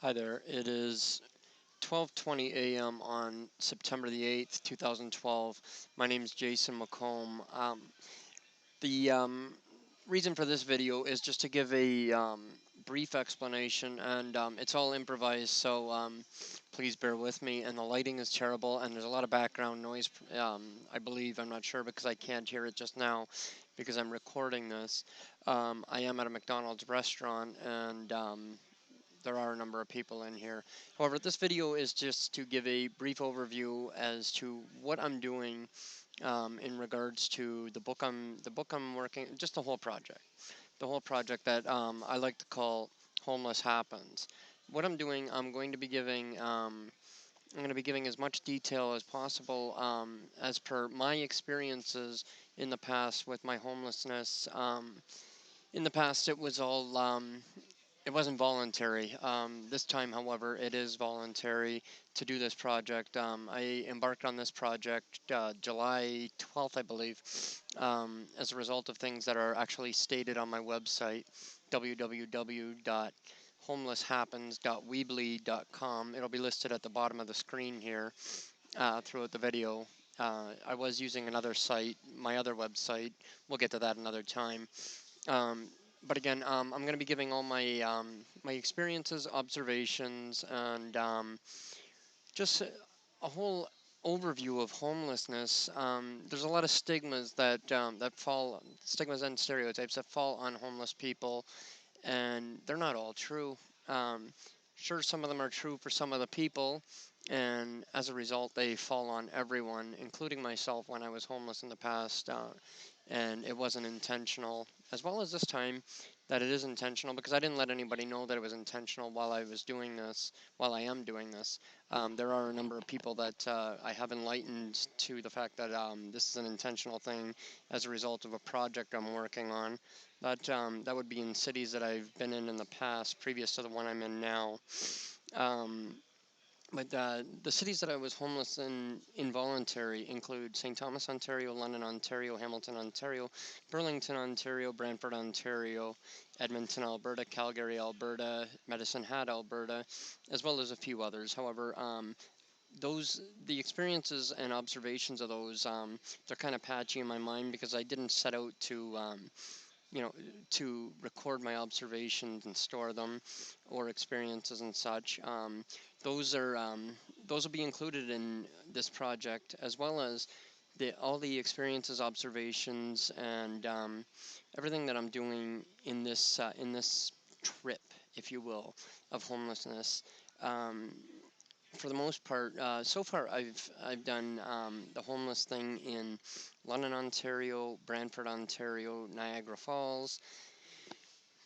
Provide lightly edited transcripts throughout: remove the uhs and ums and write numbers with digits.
Hi there. It is 12:20 a.m. on September the 8th, 2012. My name is Jason McComb. The reason for this video is just to give a brief explanation, and it's all improvised, so please bear with me. And the lighting is terrible, and there's a lot of background noise, I believe. I'm not sure because I can't hear it just now because I'm recording this. I am at a McDonald's restaurant, and there are a number of people in here. However, this video is just to give a brief overview as to what I'm doing in regards to the book I'm working, just the whole project that I like to call Homeless Happens. What I'm doing, I'm going to be giving as much detail as possible as per my experiences in the past with my homelessness. In the past, it wasn't voluntary. This time, however, it is voluntary to do this project. I embarked on this project July 12th, I believe, as a result of things that are actually stated on my website, www.homelesshappens.weebly.com. It'll be listed at the bottom of the screen here throughout the video. I was using another site, my other website. We'll get to that another time. Um, but again, I'm going to be giving all my experiences, observations, and just a whole overview of homelessness. There's a lot of stigmas and stereotypes that fall on homeless people, and they're not all true. Um, sure, some of them are true for some of the people, and as a result, they fall on everyone, including myself when I was homeless in the past. And it wasn't intentional, as well as this time that it is intentional because I didn't let anybody know that it was intentional while I was doing this, while I am doing this. There are a number of people that I have enlightened to the fact that this is an intentional thing as a result of a project I'm working on. That would be in cities that I've been in the past, previous to the one I'm in now. Um, but the cities that I was homeless in involuntary include St. Thomas, Ontario, London, Ontario, Hamilton, Ontario, Burlington, Ontario, Brantford, Ontario, Edmonton, Alberta, Calgary, Alberta, Medicine Hat, Alberta, as well as a few others. However, the experiences and observations of those, they're kind of patchy in my mind because I didn't set out you know, to record my observations and store them, or experiences and such. Those are those will be included in this project, as well as all the experiences, observations, and everything that I'm doing in this trip, if you will, of homelessness. Um, for the most part, so far I've done the homeless thing in London, Ontario, Brantford, Ontario, Niagara Falls,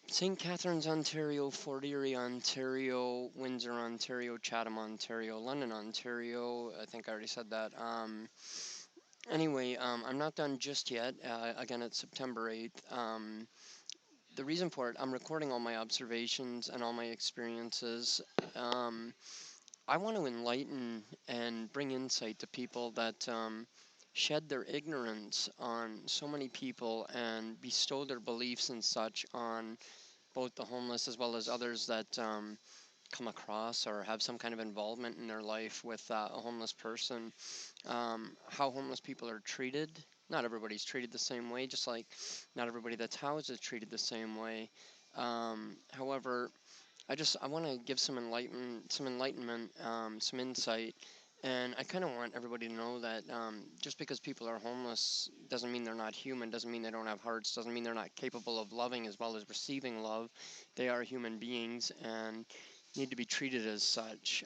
St. Catharines, Ontario, Fort Erie, Ontario, Windsor, Ontario, Chatham, Ontario, London, Ontario. I think I already said that. Anyway, I'm not done just yet. Again, it's September 8th. The reason for it, I'm recording all my observations and all my experiences. Um, I want to enlighten and bring insight to people that shed their ignorance on so many people and bestow their beliefs and such on both the homeless as well as others that come across or have some kind of involvement in their life with a homeless person. How homeless people are treated. Not everybody's treated the same way, just like not everybody that's housed is treated the same way. However, I want to give some enlightenment, some insight, and I kind of want everybody to know that just because people are homeless doesn't mean they're not human, doesn't mean they don't have hearts, doesn't mean they're not capable of loving as well as receiving love. They are human beings and need to be treated as such.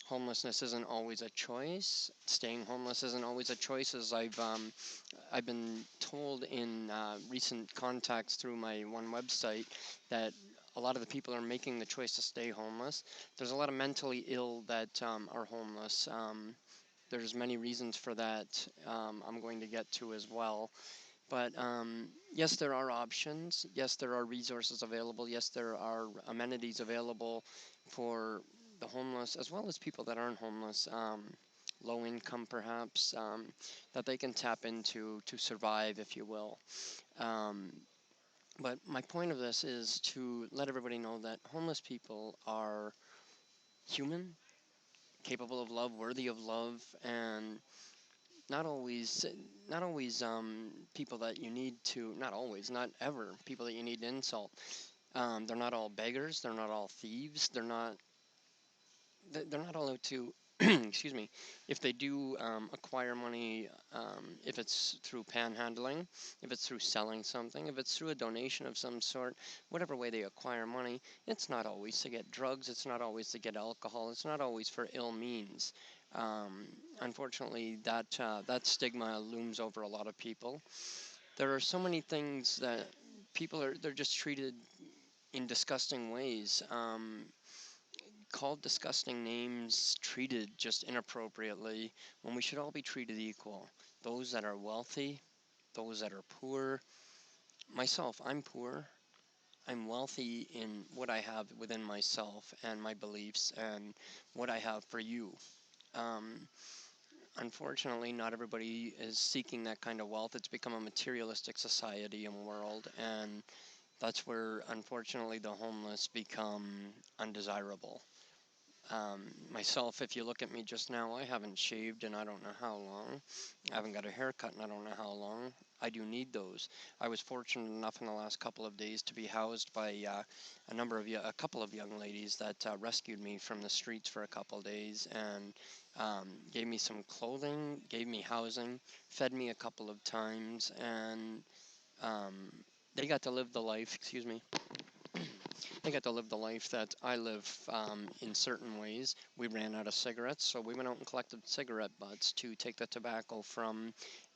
Homelessness isn't always a choice. Staying homeless isn't always a choice, as I've been told in recent contacts through my one website that a lot of the people are making the choice to stay homeless. There's a lot of mentally ill that are homeless. There's many reasons for that I'm going to get to as well. But yes, there are options. Yes, there are resources available. Yes, there are amenities available for the homeless as well as people that aren't homeless. Low income, perhaps, that they can tap into to survive, if you will. Um, but my point of this is to let everybody know that homeless people are human, capable of love, worthy of love, and not always, not always people that you need to, not always, not ever people that you need to insult. They're not all beggars. They're not all thieves. They're not allowed to. Excuse me. If they do acquire money, if it's through panhandling, if it's through selling something, if it's through a donation of some sort, whatever way they acquire money, it's not always to get drugs. It's not always to get alcohol. It's not always for ill means. Um, Unfortunately, that stigma looms over a lot of people. There are so many things that they're just treated in disgusting ways. Called disgusting names, treated just inappropriately, when we should all be treated equal. Those that are wealthy, those that are poor. Myself, I'm poor. I'm wealthy in what I have within myself and my beliefs and what I have for you. Um, Unfortunately, not everybody is seeking that kind of wealth. It's become a materialistic society and world, and that's where, unfortunately, the homeless become undesirable. Myself, if you look at me just now, I haven't shaved in I don't know how long. I haven't got a haircut in I don't know how long. I do need those. I was fortunate enough in the last couple of days to be housed by a couple of young ladies that rescued me from the streets for a couple of days and gave me some clothing, gave me housing, fed me a couple of times, and um, they got to live the life. Excuse me. They got to live the life that I live in certain ways. We ran out of cigarettes, so we went out and collected cigarette butts to take the tobacco from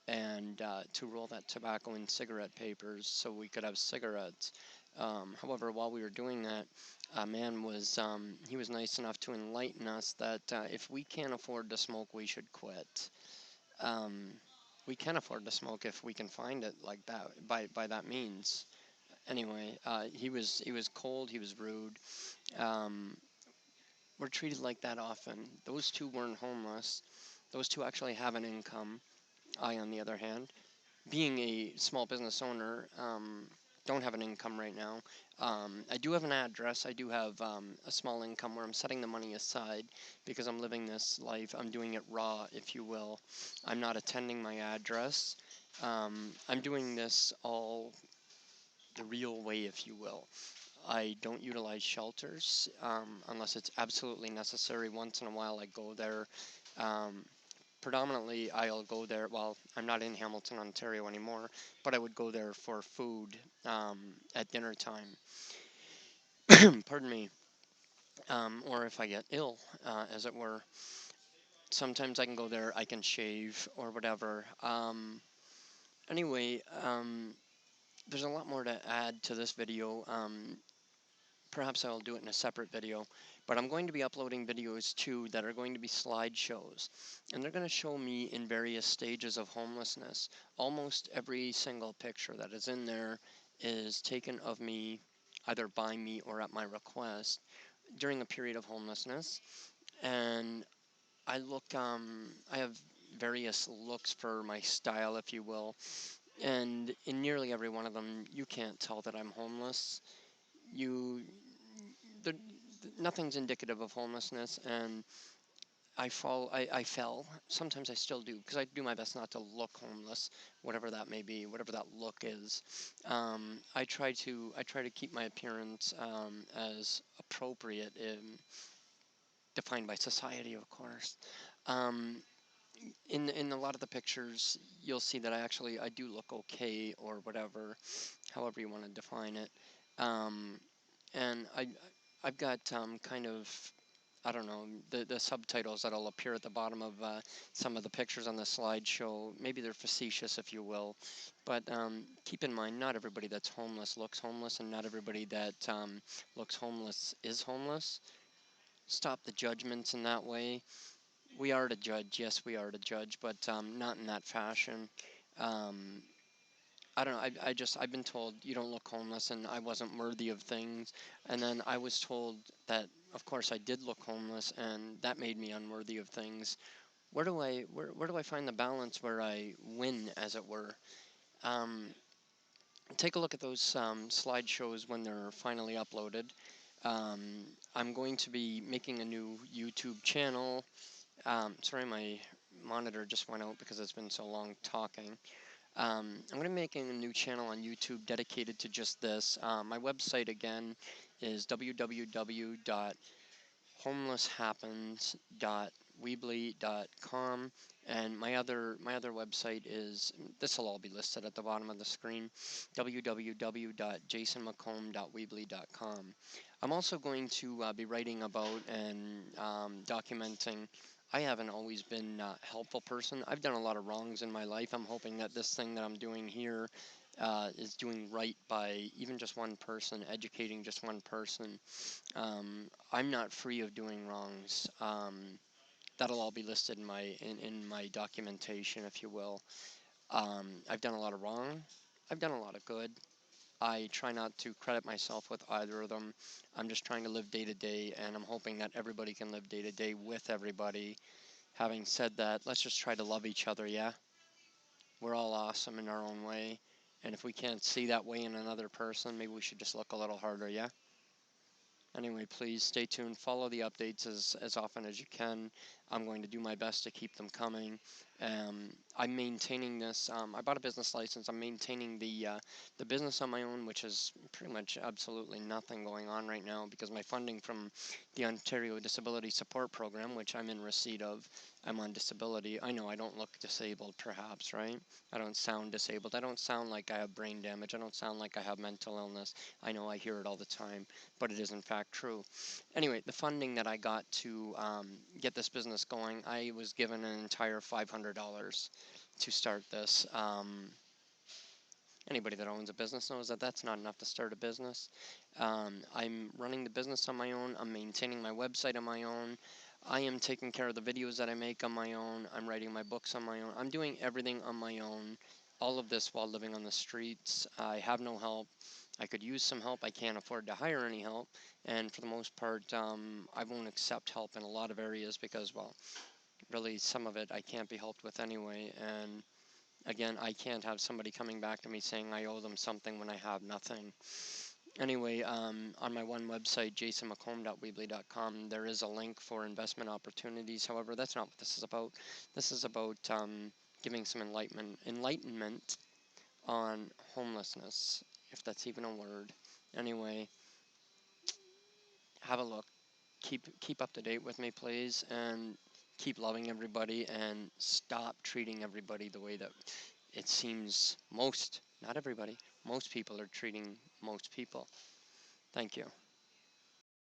and to roll that tobacco in cigarette papers so we could have cigarettes. However, while we were doing that, a man he was nice enough to enlighten us that if we can't afford to smoke, we should quit. Um, we can afford to smoke if we can find it like that by that means. Anyway, he was cold. He was rude. Um, we're treated like that often. Those two weren't homeless. Those two actually have an income. I, on the other hand, being a small business owner, don't have an income right now. I do have an address. I do have a small income where I'm setting the money aside because I'm living this life. I'm doing it raw, if you will. I'm not attending my address. I'm doing this all the real way, if you will. I don't utilize shelters unless it's absolutely necessary. Once in a while, I go there. Um, Predominantly, I'll go there. Well, I'm not in Hamilton, Ontario anymore, but I would go there for food at dinner time. Pardon me. Or if I get ill, as it were. Sometimes I can go there. I can shave or whatever. Anyway, there's a lot more to add to this video. Perhaps I'll do it in a separate video, but I'm going to be uploading videos too that are going to be slideshows, and they're going to show me in various stages of homelessness. Almost every single picture that is in there is taken of me either by me or at my request during a period of homelessness, and I have various looks for my style, if you will, and in nearly every one of them, you can't tell that I'm homeless. You the, Nothing's indicative of homelessness, and I fell. Sometimes I still do, because I do my best not to look homeless, whatever that may be, whatever that look is. I try to keep my appearance as appropriate, defined by society, of course. Um, in a lot of the pictures, you'll see that I do look okay, or whatever, however you want to define it. Um, and I've got kind of, I don't know, the subtitles that'll appear at the bottom of some of the pictures on the slideshow. Maybe they're facetious, if you will, but keep in mind, not everybody that's homeless looks homeless, and not everybody that looks homeless is homeless. Stop the judgments in that way. We are to judge, yes, we are to judge, but not in that fashion. Um, I don't know. I've been told you don't look homeless, and I wasn't worthy of things. And then I was told that, of course, I did look homeless, and that made me unworthy of things. Where do I find the balance where I win, as it were? Um, Take a look at those slideshows when they're finally uploaded. I'm going to be making a new YouTube channel. Sorry, my monitor just went out because it's been so long talking. I'm going to be making a new channel on YouTube dedicated to just this. My website again is www.homelesshappens.weebly.com, and my other website is, this will all be listed at the bottom of the screen, www.jasonmccomb.weebly.com. I'm also going to be writing about and documenting. I haven't always been a helpful person. I've done a lot of wrongs in my life. I'm hoping that this thing that I'm doing here is doing right by even just one person, educating just one person. I'm not free of doing wrongs. That'll all be listed in my documentation, if you will. I've done a lot of wrong. I've done a lot of good. I try not to credit myself with either of them. I'm just trying to live day to day, and I'm hoping that everybody can live day to day with everybody. Having said that, let's just try to love each other, yeah? We're all awesome in our own way, and if we can't see that way in another person, maybe we should just look a little harder, yeah? Anyway, please stay tuned. Follow the updates as often as you can. I'm going to do my best to keep them coming. I'm maintaining this. I bought a business license. I'm maintaining the business on my own, which is pretty much absolutely nothing going on right now because my funding from the Ontario Disability Support Program, which I'm in receipt of, I'm on disability. I know I don't look disabled, perhaps, right? I don't sound disabled. I don't sound like I have brain damage. I don't sound like I have mental illness. I know I hear it all the time, but it is in fact true. Anyway, the funding that I got to get this business going, I was given an entire $500 to start this. Anybody that owns a business knows that that's not enough to start a business. I'm running the business on my own. I'm maintaining my website on my own. I am taking care of the videos that I make on my own. I'm writing my books on my own. I'm doing everything on my own. All of this while living on the streets. I have no help. I could use some help. I can't afford to hire any help. And for the most part, I won't accept help in a lot of areas because, well, really some of it I can't be helped with anyway. And again, I can't have somebody coming back to me saying I owe them something when I have nothing. Anyway, on my one website, jasonmccomb.weebly.com, there is a link for investment opportunities. However, that's not what this is about. This is about giving some enlightenment on homelessness, if that's even a word. Anyway, have a look. Keep up to date with me, please, and keep loving everybody and stop treating everybody the way that it seems not everybody, most people are treating most people. Thank you.